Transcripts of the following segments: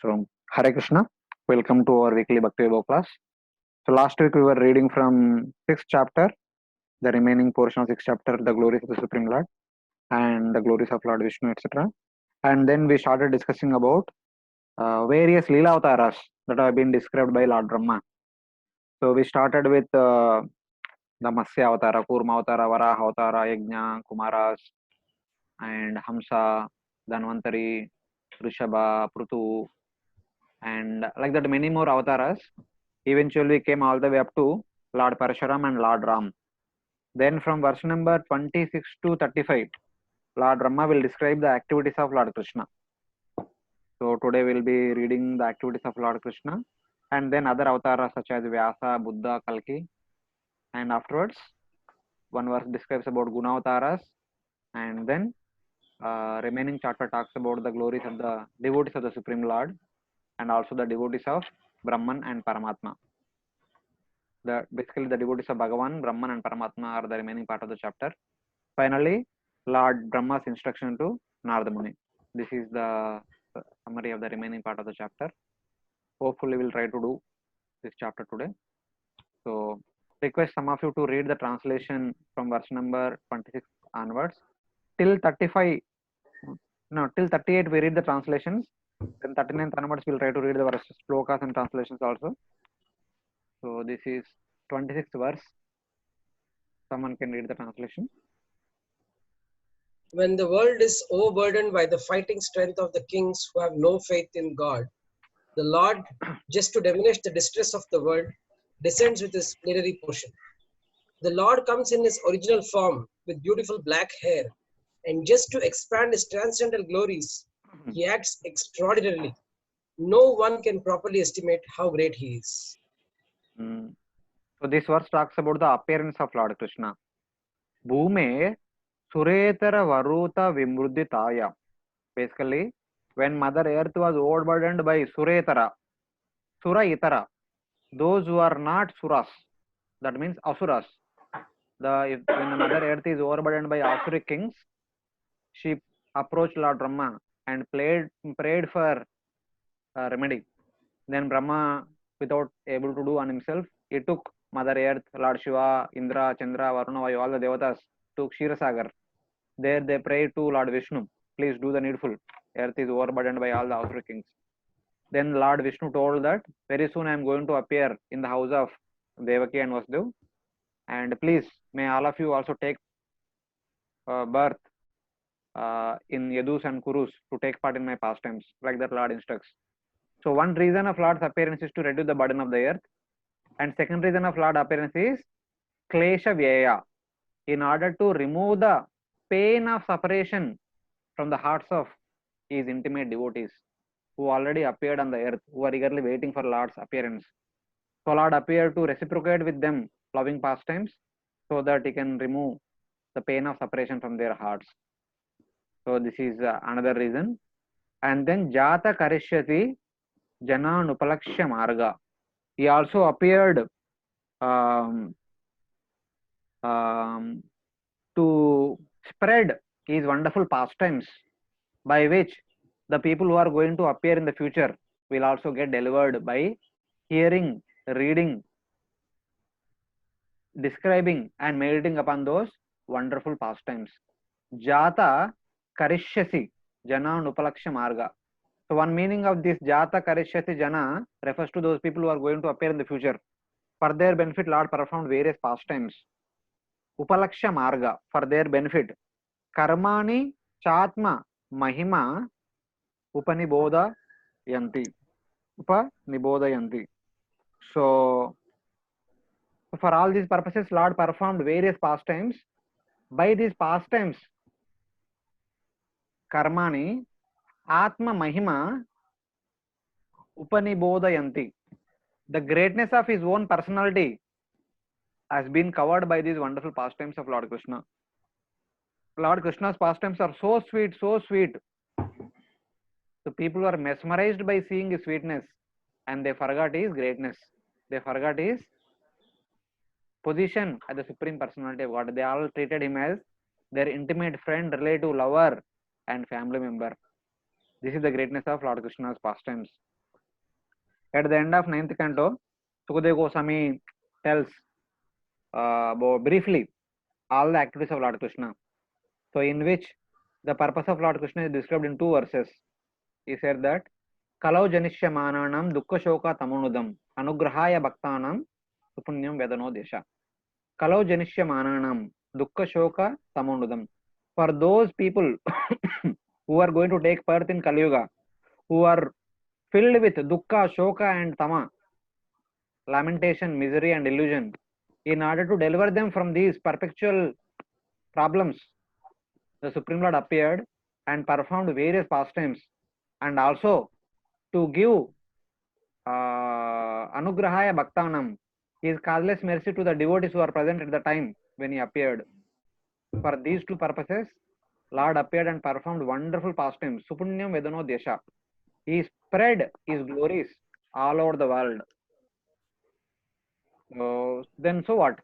So, Hare Krishna, welcome to our weekly Bhakti Yoga class. So, last week we were reading from 6th chapter, the remaining portion of 6th chapter, the glories of the Supreme Lord and the glories of Lord Vishnu, etc. And then we started discussing about various Leela Avataras that have been described by Lord Brahma. So, we started with the Matsya Avatara, Kurma Avatara, Varaha Avatara, Yajna, Kumaras, and Hamsa, Dhanvantari, Rishabha, Prutu, and like that many more avatars. Eventually came all the way up to Lord Parashuram and Lord Ram. Then from verse number 26 to 35, Lord Brahma will describe the activities of Lord Krishna. So today we'll be reading the activities of Lord Krishna and then other avatars such as Vyasa, Buddha, Kalki. And afterwards, one verse describes about Guna Avataras, and then remaining chapter talks about the glories of the devotees of the Supreme Lord and also the devotees of Brahman and Paramatma. Basically the devotees of Bhagavan, Brahman and Paramatma are the remaining part of the chapter. Finally, Lord Brahma's instruction to Narada Muni. This is the summary of the remaining part of the chapter. Hopefully we'll try to do this chapter today. So request some of you to read the translation from verse number 26 onwards. Till 35, no, till 38 we read the translations. Then 39th onwards we'll try to read the verses, slokas and translations also. So this is 26th verse. Someone can read the translation. When the world is overburdened by the fighting strength of the kings who have no faith in God, the Lord, just to diminish the distress of the world, descends with his plenary portion. The Lord comes in his original form with beautiful black hair, and just to expand his transcendental glories, he acts extraordinarily. No one can properly estimate how great he is. So this verse talks about the appearance of Lord Krishna. Bhume Suretara Varuta Vimruddhitaya. Basically, when Mother Earth was overburdened by Suretara, Sura Itara, those who are not Suras, that means Asuras. When the Mother Earth is overburdened by Asuric kings, she approached Lord Brahma and prayed for remedy. Then Brahma, without able to do on himself, he took Mother Earth, Lord Shiva, Indra, Chandra, Varuna, Vayu, all the devatas to Kshirosagar. There they prayed to Lord Vishnu, please do the needful. Earth is overburdened by all the Asura kings. Then Lord Vishnu told that very soon I am going to appear in the house of Devaki and Vasudev, and please may all of you also take birth in Yadus and Kurus to take part in my pastimes, like that Lord instructs. So one reason of Lord's appearance is to reduce the burden of the earth, and second reason of Lord's appearance is Klesha Vyaya, in order to remove the pain of separation from the hearts of his intimate devotees who already appeared on the earth, who are eagerly waiting for Lord's appearance. So Lord appeared to reciprocate with them loving pastimes so that he can remove the pain of separation from their hearts. So this is another reason. And then Jata Karishyati Jana Nupalakshya Marga. He also appeared to spread his wonderful pastimes by which the people who are going to appear in the future will also get delivered by hearing, reading, describing and meditating upon those wonderful pastimes. Jata Karishyasi Jana Nupalakshya Marga. So one meaning of this Jata Karishyasi Jana refers to those people who are going to appear in the future. For their benefit, Lord performed various pastimes. Upalaksha Marga, for their benefit. Karmani Chatma Mahima Upaniboda Yanti. Upaniboda Yanti. So for all these purposes, Lord performed various pastimes. By these pastimes, Karmani Atma Mahima Upanibodayanti. The greatness of his own personality has been covered by these wonderful pastimes of Lord Krishna. Lord Krishna's pastimes are so sweet, so sweet. The people are mesmerized by seeing his sweetness and they forgot his greatness. They forgot his position as the Supreme Personality of God. They all treated him as their intimate friend, relative, lover, and family member. This is the greatness of Lord Krishna's pastimes. At the end of 9th canto, Sukadeva Goswami tells briefly all the activities of Lord Krishna. So in which the purpose of Lord Krishna is described in 2 verses. He said that Kalau Janishya Mananam Dukkha Shoka Tamonudam Anugrahaya Bhaktanam Supunyam Vedano Desha. Kalau Janishya Mananam Dukkha Shoka Tamonudam. For those people who are going to take birth in Kali Yuga, who are filled with Dukkha, Shoka and Tama, lamentation, misery and illusion, in order to deliver them from these perpetual problems, the Supreme Lord appeared and performed various pastimes, and also to give Anugrahaya Bhaktanam, his causeless mercy to the devotees who are present at the time when he appeared. For these 2 purposes, Lord appeared and performed wonderful pastimes. Supunyam Vedano Desha. He spread his glories all over the world. So what?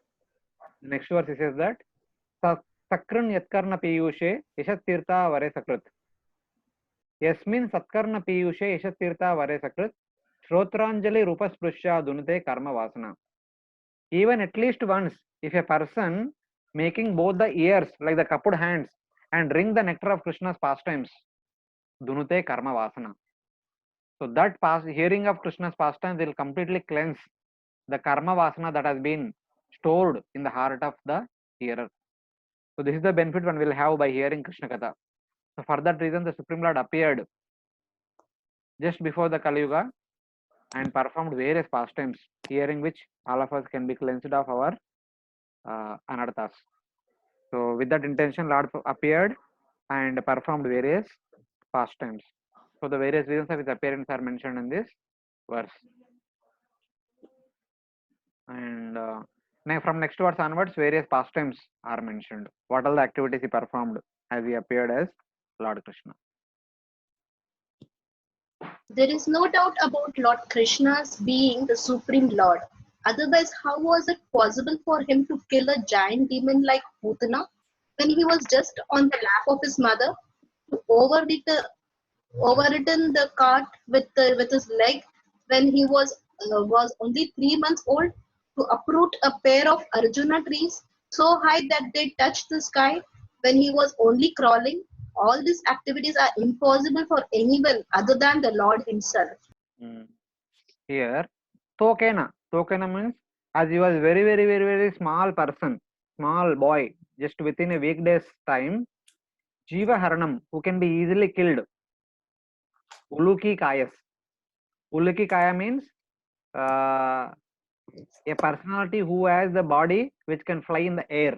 Next verse he says that Sakran Yatkarna Piyushe Yashat Tirtha Vare Sakrit. Yasmin Satkarna Piyushe Yashat Tirtha Vare Sakrit. Shrotranjali Rupa Sprushya Dunute Karma Vasana. Even at least once, if a person making both the ears like the cupped hands and drink the nectar of Krishna's pastimes, Dunute Karma Vasana. So that hearing of Krishna's pastimes will completely cleanse the karma vasana that has been stored in the heart of the hearer. So this is the benefit one will have by hearing Krishna Katha. So for that reason, the Supreme Lord appeared just before the Kali Yuga and performed various pastimes, hearing which all of us can be cleansed of our anarthas. So with that intention, Lord appeared and performed various pastimes. So the various reasons of his appearance are mentioned in this verse. And from next verse onwards, various pastimes are mentioned. What all the activities he performed as he appeared as Lord Krishna. There is no doubt about Lord Krishna's being the Supreme Lord. Otherwise, how was it possible for him to kill a giant demon like Putana when he was just on the lap of his mother, to overridden the cart with his leg when he was only 3 months old, to uproot a pair of Arjuna trees so high that they touched the sky when he was only crawling? All these activities are impossible for anyone other than the Lord himself. Here, Tokena means as he was very small person, small boy, just within a weekday's time, Jiva Haranam, who can be easily killed. Uluki Kayas. Uluki Kaya means a personality who has the body which can fly in the air.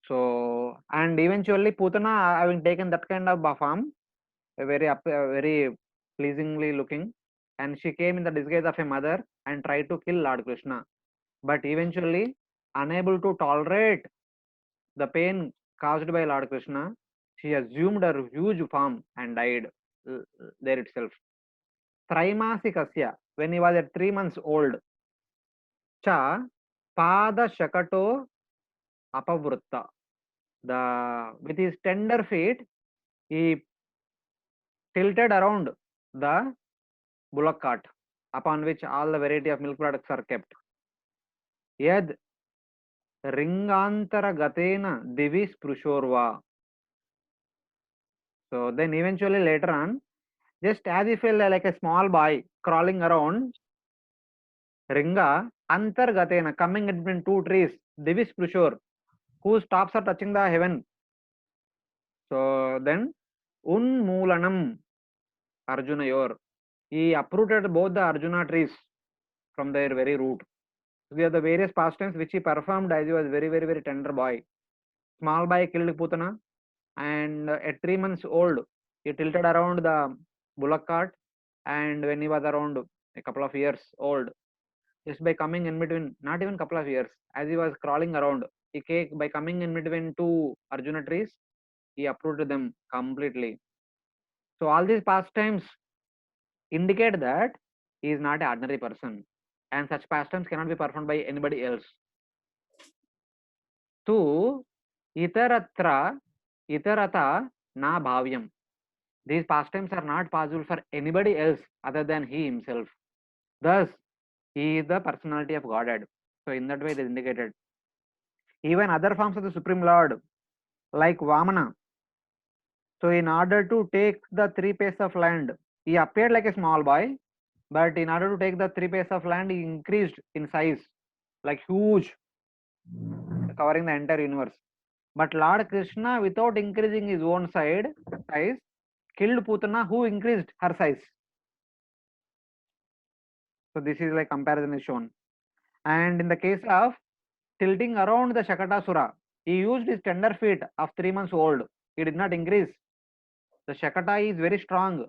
So, and eventually Putana having taken that kind of form, very pleasingly looking, and she came in the disguise of a mother and tried to kill Lord Krishna. But eventually, unable to tolerate the pain caused by Lord Krishna, she assumed her huge form and died there itself. Traimasikasya, when he was at 3 months old, cha pada shakato apavrutta. With his tender feet, he tilted around the bullock cart upon which all the variety of milk products are kept. Yad ringantara gatena divis prushorva. So then eventually later on, just as he felt like a small boy crawling around, Ringa antargatena, coming in between 2 trees, divis prushor, whose tops are touching the heaven. So then unmoolanam Arjuna yor, he uprooted both the Arjuna trees from their very root. So these are the various pastimes which he performed as he was very tender boy. Small boy killed Putana, and at 3 months old, he tilted around the bullock cart, and when he was around a couple of years old, just by coming in between, not even couple of years, as he was crawling around, by coming in between 2 Arjuna trees, he uprooted them completely. So all these pastimes indicate that he is not an ordinary person, and such pastimes cannot be performed by anybody else. Tu itarata na bhavyam. These pastimes are not possible for anybody else other than he himself. Thus, he is the personality of Godhead. So in that way it is indicated. Even other forms of the Supreme Lord, like Vamana. So in order to take the 3 pace of land, he appeared like a small boy, but in order to take the 3 pace of land, he increased in size, like huge, covering the entire universe. But Lord Krishna, without increasing his own size, killed Putana, who increased her size. So this is like comparison is shown. And in the case of tilting around the Shakatasura, he used his tender feet of 3 months old. He did not increase. The Shakata is very strong.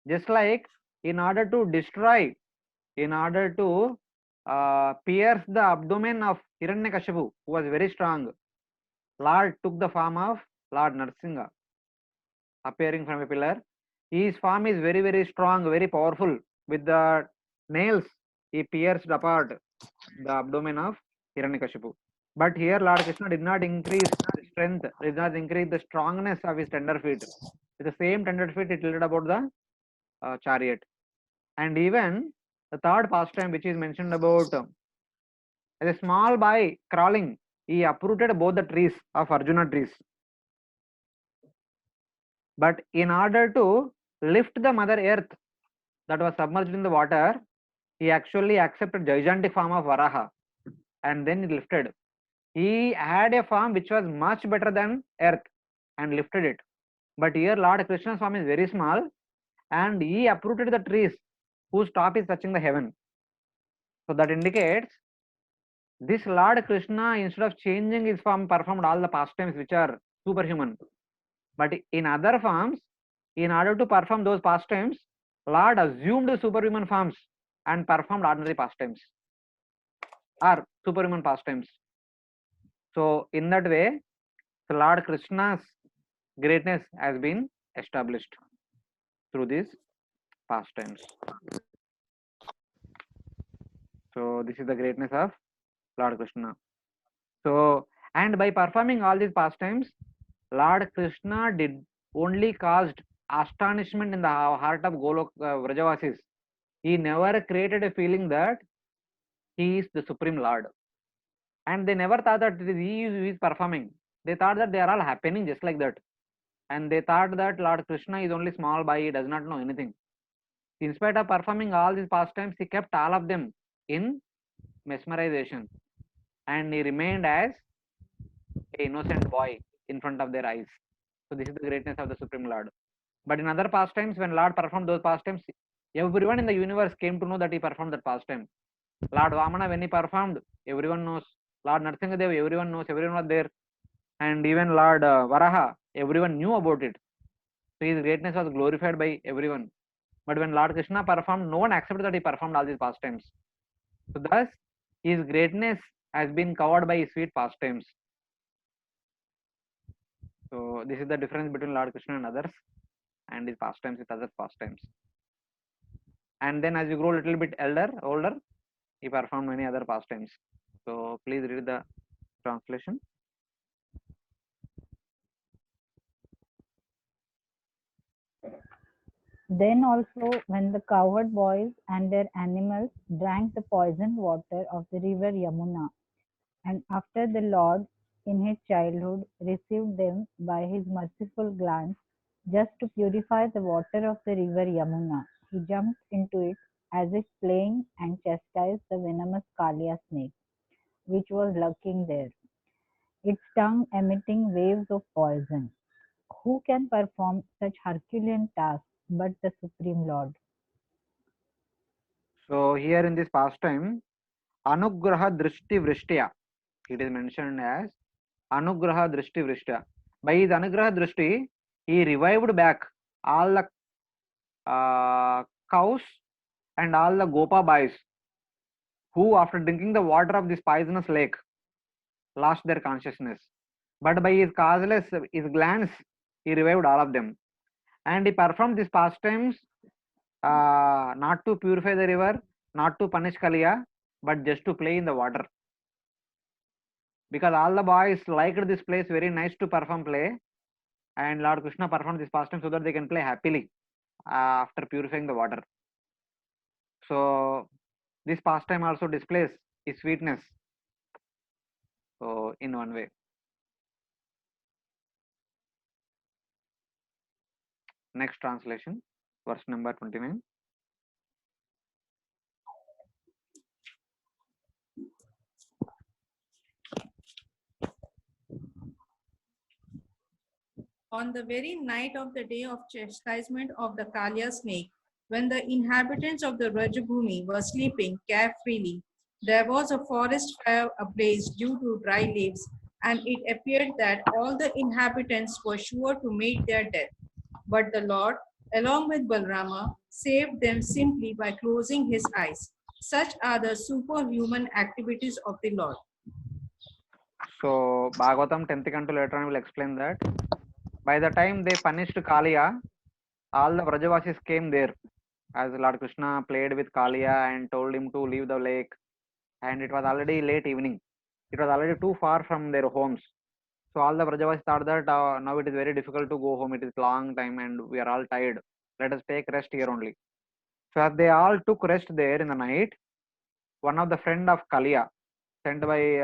Just like in order to destroy, in order to pierce the abdomen of Hiranyakashipu, who was very strong, Lord took the form of Lord Narsingha, appearing from a pillar. His form is very, very strong, very powerful. With the nails, he pierced apart the abdomen of Hiranyakashipu. But here Lord Krishna did not increase the strength, did not increase the strongness of his tender feet. With the same tender feet, he tilted about the chariot. And even the third pastime, which is mentioned about as a small boy crawling, he uprooted both the trees of Arjuna trees. But in order to lift the mother earth that was submerged in the water, he actually accepted gigantic form of Varaha, and then he lifted. He had a form which was much better than earth and lifted it. But here Lord Krishna's form is very small, and he uprooted the trees whose top is touching the heaven. So that indicates this Lord Krishna, instead of changing his form, performed all the pastimes which are superhuman. But in other forms, in order to perform those pastimes, Lord assumed superhuman forms and performed ordinary pastimes or superhuman pastimes. So in that way, the Lord Krishna's greatness has been established through these pastimes. So this is the greatness of Lord Krishna. So, and by performing all these pastimes, Lord Krishna did only caused astonishment in the heart of Golok Vrajavasis. He never created a feeling that he is the Supreme Lord. And they never thought that it is he who is performing. They thought that they are all happening just like that. And they thought that Lord Krishna is only small boy, he does not know anything. In spite of performing all these pastimes, he kept all of them in mesmerization. And he remained as an innocent boy in front of their eyes. So this is the greatness of the Supreme Lord. But in other pastimes, when Lord performed those pastimes, everyone in the universe came to know that he performed that pastime. Lord Vamana, when he performed, everyone knows. Lord Narsingadev, everyone knows, everyone was there. And even Lord Varaha, everyone knew about it. So his greatness was glorified by everyone. But when Lord Krishna performed, no one accepted that he performed all these pastimes. So thus, his greatness has been covered by his sweet pastimes. So this is the difference between Lord Krishna and others, and his pastimes with other pastimes. And then as you grow a little bit older, he performed many other pastimes. So please read the translation. Then also, when the cowherd boys and their animals drank the poisoned water of the river Yamuna, and after the Lord, in his childhood, received them by his merciful glance, just to purify the water of the river Yamuna, he jumped into it as if playing and chastised the venomous Kalia snake, which was lurking there, its tongue emitting waves of poison. Who can perform such Herculean tasks but the Supreme Lord? So here in this pastime, Anugraha Drishti Vrishtya, it is mentioned as Anugraha Drishti Vrishtya. By his Anugraha Drishti, he revived back all the cows and all the Gopa boys who, after drinking the water of this poisonous lake, lost their consciousness. But by his causeless, his glance, he revived all of them. And he performed these pastimes not to purify the river, not to punish Kaliya, but just to play in the water. Because all the boys liked this place, very nice to perform play. and Lord Krishna performed this pastime so that they can play happily after purifying the water. So this pastime also displays his sweetness. So in one way. Next translation, verse number 29. On the very night of the day of chastisement of the Kalya snake, when the inhabitants of the Rajabhumi were sleeping carefreely, there was a forest fire ablaze due to dry leaves, and it appeared that all the inhabitants were sure to meet their death. But the Lord, along with Balrama, saved them simply by closing his eyes. Such are the superhuman activities of the Lord. So Bhagavatam 10th canto later on will explain that by the time they punished Kaliya, all the Vrajavasis came there as Lord Krishna played with Kaliya and told him to leave the lake, and it was already late evening. It was already too far from their homes. So all the Vrajavasis thought that now it is very difficult to go home. It is long time and we are all tired. Let us take rest here only. So as they all took rest there in the night, one of the friend of Kaliya sent by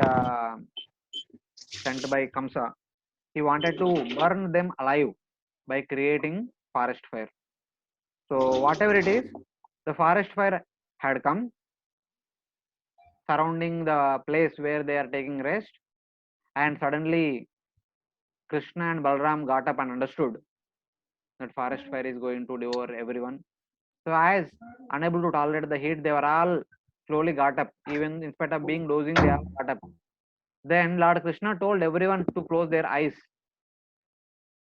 Kamsa, he wanted to burn them alive by creating forest fire. So whatever it is, the forest fire had come surrounding the place where they are taking rest, and suddenly Krishna and Balram got up and understood that forest fire is going to devour everyone. So as unable to tolerate the heat, they were all slowly got up. Even in spite of being dozing, they all got up. Then Lord Krishna told everyone to close their eyes,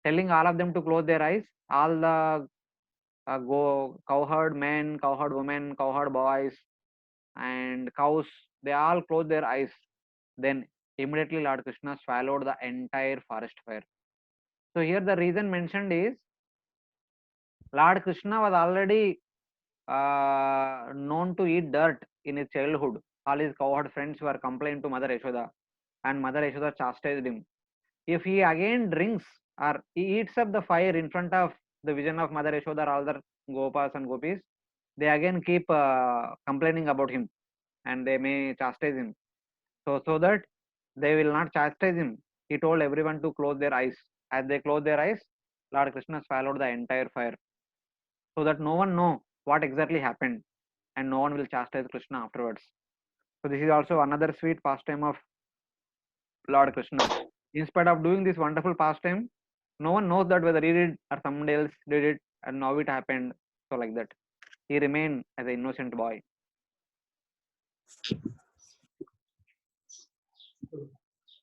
telling all of them to close their eyes. All the cowherd men, cowherd women, cowherd boys, and cows, they all closed their eyes. Then immediately Lord Krishna swallowed the entire forest fire. So here the reason mentioned is Lord Krishna was already known to eat dirt in his childhood. All his cowherd friends were complaining to Mother Yashoda, and Mother Yashoda chastised him. If he again drinks or he eats up the fire in front of the vision of Mother Yashoda or other Gopas and Gopis, they again keep complaining about him, and they may chastise him. So that they will not chastise him, he told everyone to close their eyes. As they closed their eyes, Lord Krishna swallowed the entire fire, so that no one know what exactly happened, and no one will chastise Krishna afterwards. So this is also another sweet pastime of Lord Krishna. In spite of doing this wonderful pastime, no one knows that whether he did or someone else did it, and how it happened. So like that, he remained as an innocent boy.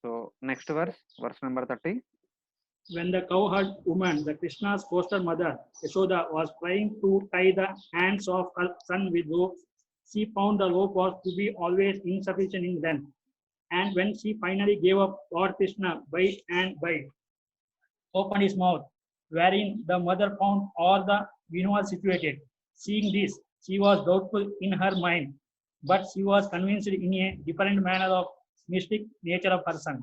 So next verse number 30. When the cowherd woman, the Krishna's foster mother, Yashoda, was trying to tie the hands of her son with rope, she found the rope was to be always insufficient in length. And when she finally gave up, Lord Krishna, bite and bite, opened his mouth, wherein the mother found all the Vinod situated. Seeing this, she was doubtful in her mind, but she was convinced in a different manner of mystic nature of her son.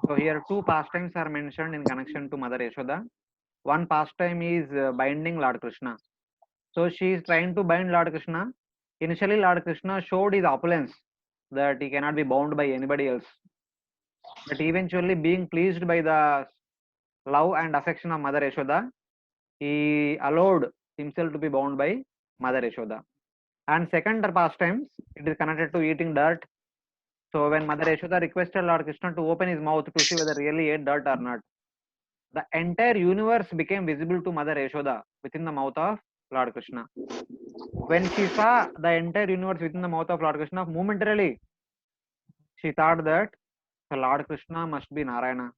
So here two pastimes are mentioned in connection to Mother Yashoda. One pastime is binding Lord Krishna. So she is trying to bind Lord Krishna. Initially, Lord Krishna showed his opulence, that he cannot be bound by anybody else. But eventually, being pleased by the love and affection of Mother Yashoda, he allowed himself to be bound by Mother Yashoda. And second pastimes, it is connected to eating dirt. So when Mother Yashoda requested Lord Krishna to open his mouth to see whether really ate dirt or not, the entire universe became visible to Mother Yashoda within the mouth of Lord Krishna. When she saw the entire universe within the mouth of Lord Krishna, momentarily she thought that the Lord Krishna must be Narayana.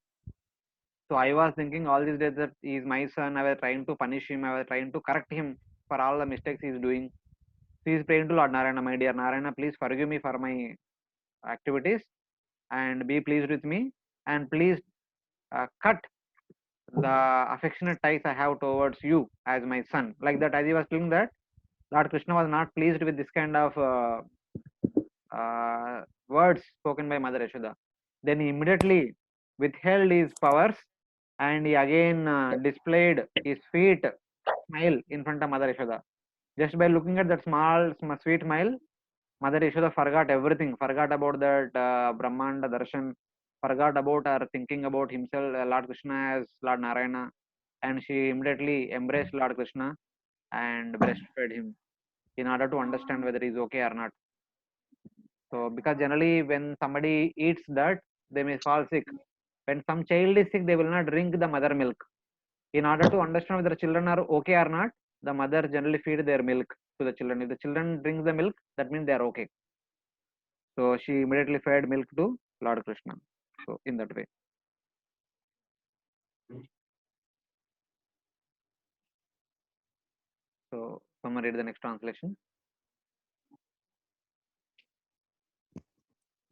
So I was thinking all these days that he is my son. I was trying to punish him. I was trying to correct him for all the mistakes he is doing. She is praying to Lord Narayana, my dear Narayana, please forgive me for my activities and be pleased with me, and please cut the affectionate ties I have towards you as my son. Like that, as he was telling that, Lord Krishna was not pleased with this kind of words spoken by Mother Yashoda. Then he immediately withheld his powers, and he again displayed his sweet smile in front of Mother Yashoda. Just by looking at that small, sweet smile, Mother Yashoda forgot everything, forgot about that Brahmanda Darshan, forgot about her thinking about himself, Lord Krishna as Lord Narayana, and she immediately embraced Lord Krishna and breastfed him in order to understand whether he's okay or not. So, because generally when somebody eats that, they may fall sick. When some child is sick, they will not drink the mother milk. In order to understand whether children are okay or not, the mother generally feed their milk to the children. If the children drink the milk, that means they are okay. So she immediately fed milk to Lord Krishna. So in that way. So someone read the next translation.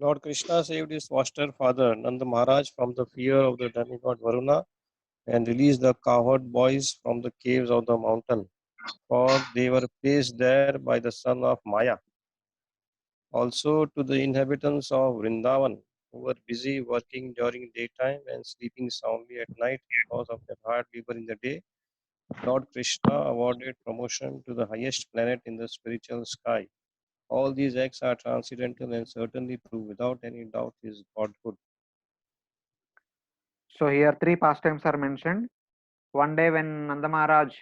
Lord Krishna saved his foster father Nanda Maharaj from the fear of the demigod Varuna and released the cowherd boys from the caves of the mountain, for they were placed there by the son of Maya. Also to the inhabitants of Vrindavan, who were busy working during daytime and sleeping soundly at night because of their hard labor in the day, Lord Krishna awarded promotion to the highest planet in the spiritual sky. All these acts are transcendental and certainly prove without any doubt his godhood. So here three pastimes are mentioned. One day when Nanda Maharaj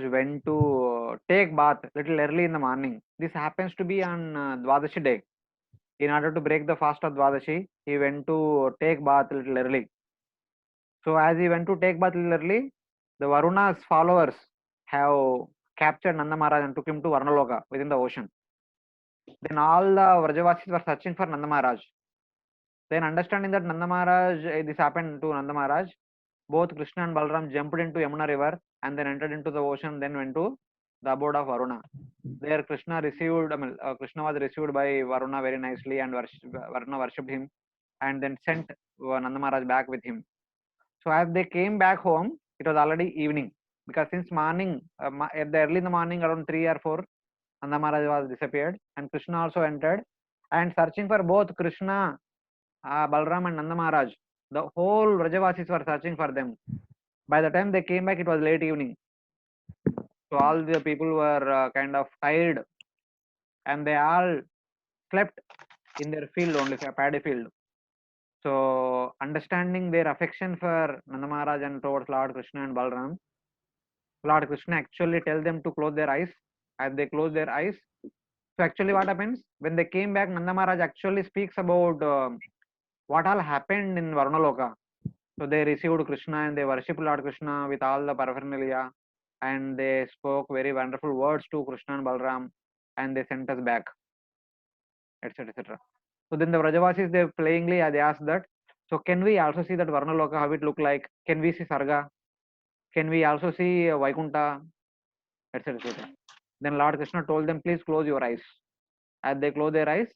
went to take bath little early in the morning. This happens to be on Dwadashi day. In order to break the fast of Dwadashi, he went to take bath little early. So as he went to take bath little early, the Varuna's followers have captured Nanda Maharaj and took him to Varnaloka within the ocean. Then all the Vrajavasis were searching for Nanda Maharaj. Then understanding that Nanda Maharaj, this happened to Nanda Maharaj, both Krishna and Balram jumped into Yamuna river and then entered into the ocean, then went to the abode of Varuna. There Krishna received, Krishna was received by Varuna very nicely, and Varuna worshipped him and then sent Nanda Maharaj back with him. So as they came back home, it was already evening, because since morning, at the early in the morning around 3 or 4, Nanda Maharaj was disappeared, and Krishna also entered and searching for both Krishna, Balram and Nanda Maharaj. The whole Vrajavasis were searching for them. By the time they came back, it was late evening. So all the people were kind of tired, and they all slept in their field only, a paddy field. So understanding their affection for Nanda Maharaj and towards Lord Krishna and Balram, Lord Krishna actually tell them to close their eyes. As they close their eyes, so actually what happens when they came back, Nanda Maharaj actually speaks about what all happened in Varunaloka. So they received Krishna and they worshipped Lord Krishna with all the paraphernalia, and they spoke very wonderful words to Krishna and Balram, and they sent us back, etc., etc. So then the Vrajavasis, they playingly they asked that, so can we also see that Varunaloka, how it look like? Can we see Sarga? Can we also see Vaikunta, etc., etc.? Then Lord Krishna told them, please close your eyes. As they closed their eyes,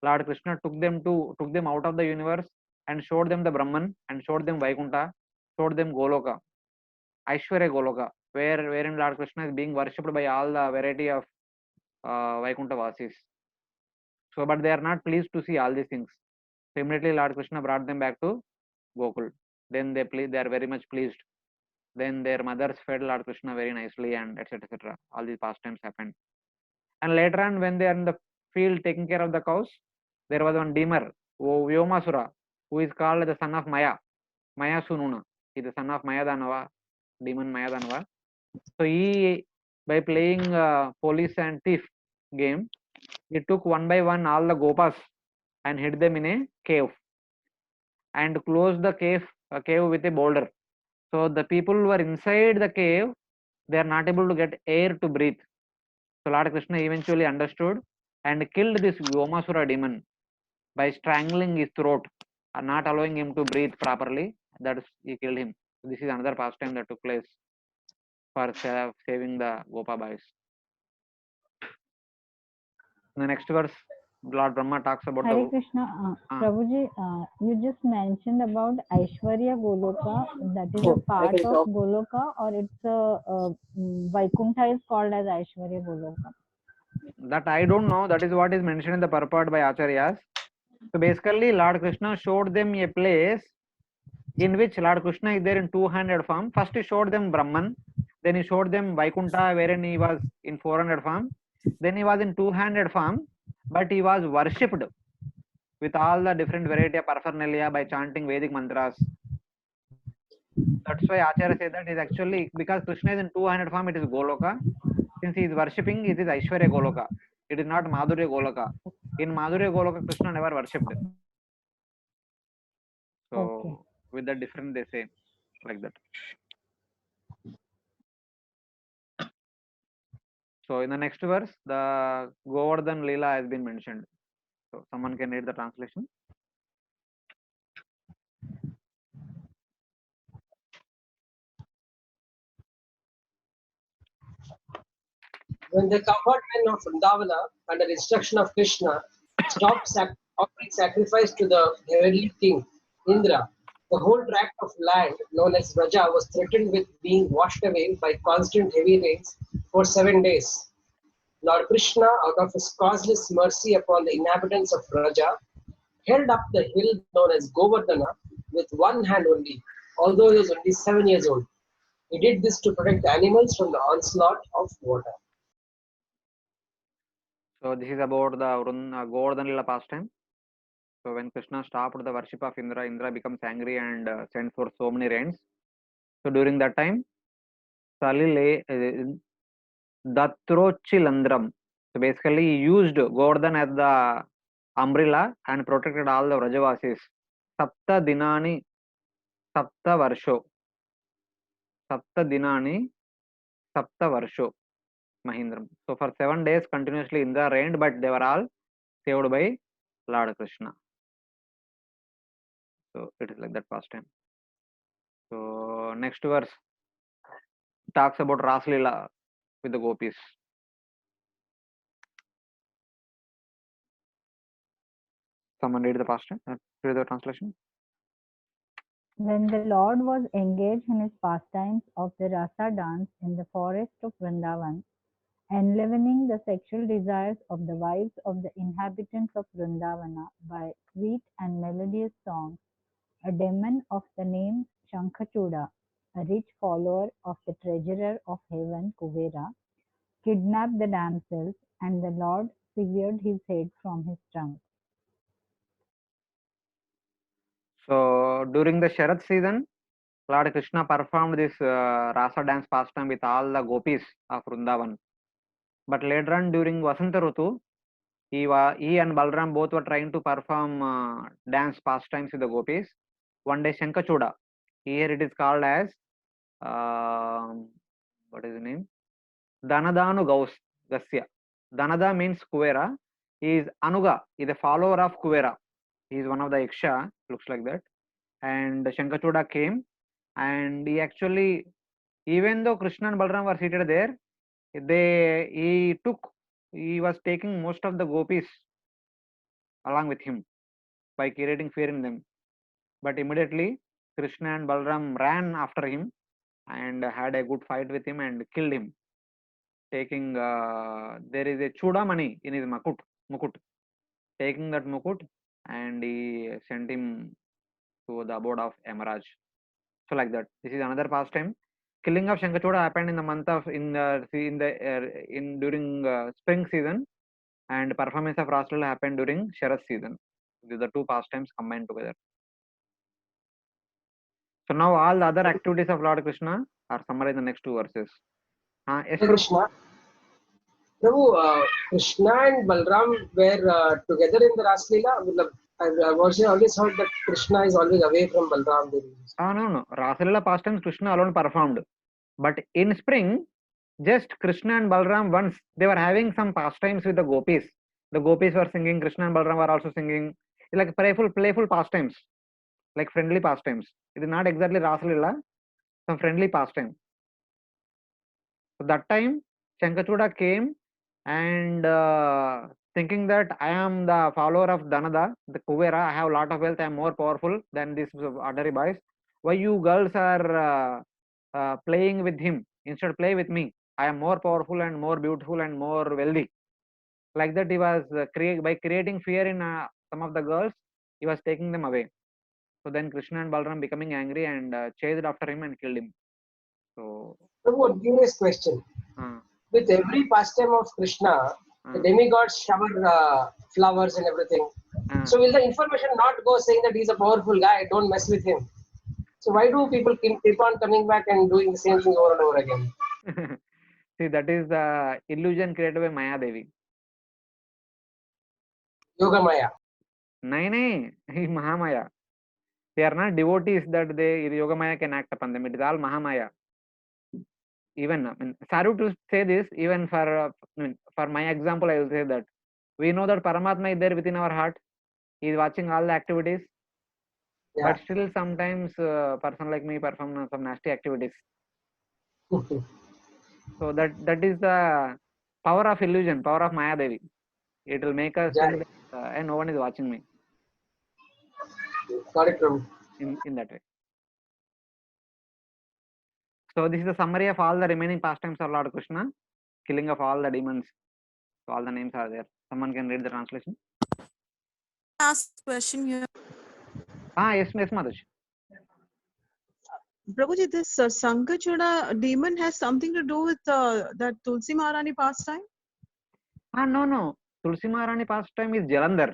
Lord Krishna took them out of the universe and showed them the Brahman and showed them Vaikunta, showed them Goloka, Aishwarya Goloka, wherein Lord Krishna is being worshipped by all the variety of Vaikunta Vasis. So, but they are not pleased to see all these things. So immediately Lord Krishna brought them back to Gokul. Then they are very much pleased. Then their mothers fed Lord Krishna very nicely, and etc., etc. All these pastimes happened. And later on, when they are in the field taking care of the cows, there was one demon, Vyomasura, who is called the son of Maya, Maya Sununa. He is the son of Maya Danava, demon Maya Danava. So he, by playing police and thief game, he took one by one all the gopas and hid them in a cave and closed the cave with a boulder. So the people who were inside the cave, they are not able to get air to breathe. So Lord Krishna eventually understood and killed this Vyomasura demon by strangling his throat and not allowing him to breathe properly. That is, he killed him. This is another pastime that took place for saving the Gopa boys. In the next verse, Lord Brahma talks about Hare the Krishna, Prabhuji, you just mentioned about Aishwarya Goloka. That is a part of Goloka, or it's a Vaikuntha is called as Aishwarya Goloka? That I don't know. That is what is mentioned in the purport by Acharyas. So basically, Lord Krishna showed them a place in which Lord Krishna is there in two-handed form. First, he showed them Brahman. Then he showed them Vaikuntha, wherein he was in four-handed form. Then he was in two-handed form, but he was worshipped with all the different variety of paraphernalia by chanting Vedic mantras. That's why Acharya said that is actually because Krishna is in two-handed form, it is Goloka. Since he is worshipping, it is Aishwarya Goloka. It is not Madhurya Goloka. In Madhurya Goloka, Krishna never worshipped. So Okay. with the different they say like that. So in the next verse, the Govardhan Leela has been mentioned. So someone can read the translation. When the cowherd men of Vrindavana, under instruction of Krishna, stopped offering sacrifice to the heavenly king, Indra, the whole tract of land known as Raja was threatened with being washed away by constant heavy rains for 7 days. Lord Krishna, out of his causeless mercy upon the inhabitants of Raja, held up the hill known as Govardhana with one hand only, although he was only 7 years old. He did this to protect the animals from the onslaught of water. So this is about the Govardhan Leela pastime. So when Krishna stopped the worship of Indra, Indra becomes angry and sends for so many rains. So during that time, Salile Datrochilandram. So basically, he used Govardhan as the umbrella and protected all the Vrajavasis. Sapta Dinani Sapta Varsho. Sapta Dinani Sapta Varsho Mahindram. So for 7 days continuously Indra rained, but they were all saved by Lord Krishna. So it is like that pastime. So next verse talks about Raslila with the gopis. Someone read the pastime. Read the translation. When the Lord was engaged in his pastimes of the Rasa dance in the forest of Vrindavan, enlivening the sexual desires of the wives of the inhabitants of Vrindavana by sweet and melodious songs, a demon of the name Shankachuda, a rich follower of the treasurer of heaven Kuvera, kidnapped the damsels, and the Lord severed his head from his trunk. So during the Sharad season, Lord Krishna performed this Rasa dance pastime with all the gopis of Vrindavan. But later on during Vasanta Rutu, he and Balram both were trying to perform dance pastimes with the gopis. One day Shankachuda, here it is called as what is the name? Dhanadanu Gasya. Dhanada means Kuvera. He is Anuga, is a follower of Kuvera. He is one of the Yaksha, looks like that. And Shankachuda came and he actually, even though Krishna and Balram were seated there, he was taking most of the gopis along with him by creating fear in them. But immediately Krishna and Balram ran after him and had a good fight with him and killed him. Taking there is a Chudamani in his mukut, taking that mukut and he sent him to the abode of Yamaraj. So like that. This is another pastime. Killing of Shankachuda happened in the month of during spring season, and performance of Raslila happened during Sharad season. These are the two pastimes combined together. So now all the other activities of Lord Krishna are summarized in the next two verses. Yes, Hare Krishna. Prabhu, Krishna and Balram were together in the Raslila. I've also always heard that Krishna is always away from Balram. no. Raslila pastimes Krishna alone performed. But in spring, just Krishna and Balram once they were having some pastimes with the gopis. The gopis were singing, Krishna and Balram were also singing. It's like playful pastimes, like friendly pastimes. It is not exactly Raslila, some friendly pastime. So that time, Shankachuda came and thinking that I am the follower of Dhanada, the Kuvera, I have a lot of wealth, I am more powerful than these ordinary boys. Why you girls are playing with him? Instead, play with me. I am more powerful and more beautiful and more wealthy. Like that, he was by creating fear in some of the girls, he was taking them away. So then Krishna and Balaram becoming angry and chased after him and killed him. So Prabhu, curious question. uh, With every pastime of Krishna, the demigods shower flowers and everything. So will the information not go saying that he's a powerful guy, don't mess with him? So why do people keep on coming back and doing the same thing over and over again? see, that is the illusion created by Maya Devi. Yoga Maya. Naine, Mahamaya. They are not devotees that Yoga Maya can act upon them. It is all Mahamaya. Even, sorry to say this, even for my example, I will say that we know that Paramatma is there within our heart. He is watching all the activities. Yeah. But still, sometimes person like me perform some nasty activities. So that is the power of illusion, power of Maya Devi. It will make us think that, and no one is watching me. Got it, Prabhu. In that way. So this is the summary of all the remaining pastimes of Lord Krishna, killing of all the demons. So all the names are there. Someone can read the translation. Ask question here. Yes, Madhush. Prabhuji, this Sankachuda demon has something to do with that Tulsi Maharani pastime? No. Tulsi Maharani pastime is Jalandhar.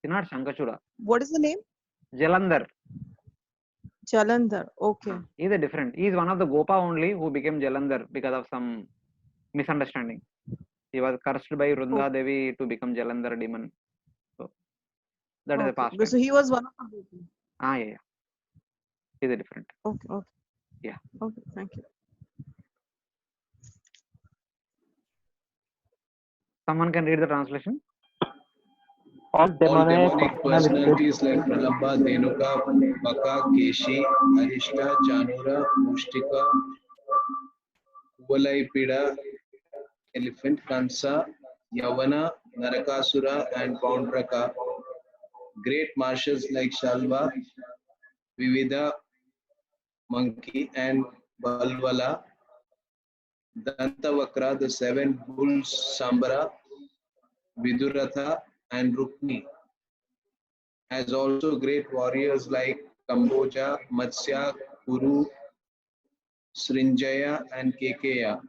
It's not Sankachuda. What is the name? Jalandhar. Jalandhar. Okay. He is different. He is one of the Gopa only who became Jalandhar because of some misunderstanding. He was cursed by Vrunda Devi to become Jalandhar demon. So that is the pastime. So he was one of them. Yeah. He is different. Okay. Yeah. Okay, thank you. Someone can read the translation. All demonic personalities like Pralamba, Denuka, Baka, Keshi, Arishta, Chanura, Mushtika, Kuvalaipida, Elephant, Kansa, Yavana, Narakasura, and Poundraka, great marshals like Shalva, Vividha, Monkey, and Balvala, Dantavakra, the seven bulls, Sambara, Viduratha, and Rukmi, as also great warriors like Kamboja, Matsya, Kuru, Srinjaya, and Kekeya,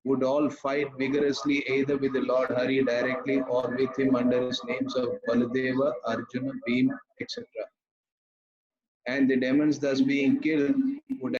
would all fight vigorously either with the Lord Hari directly or with him under his names of Baladeva, Arjuna, Bhim, etc. And the demons thus being killed would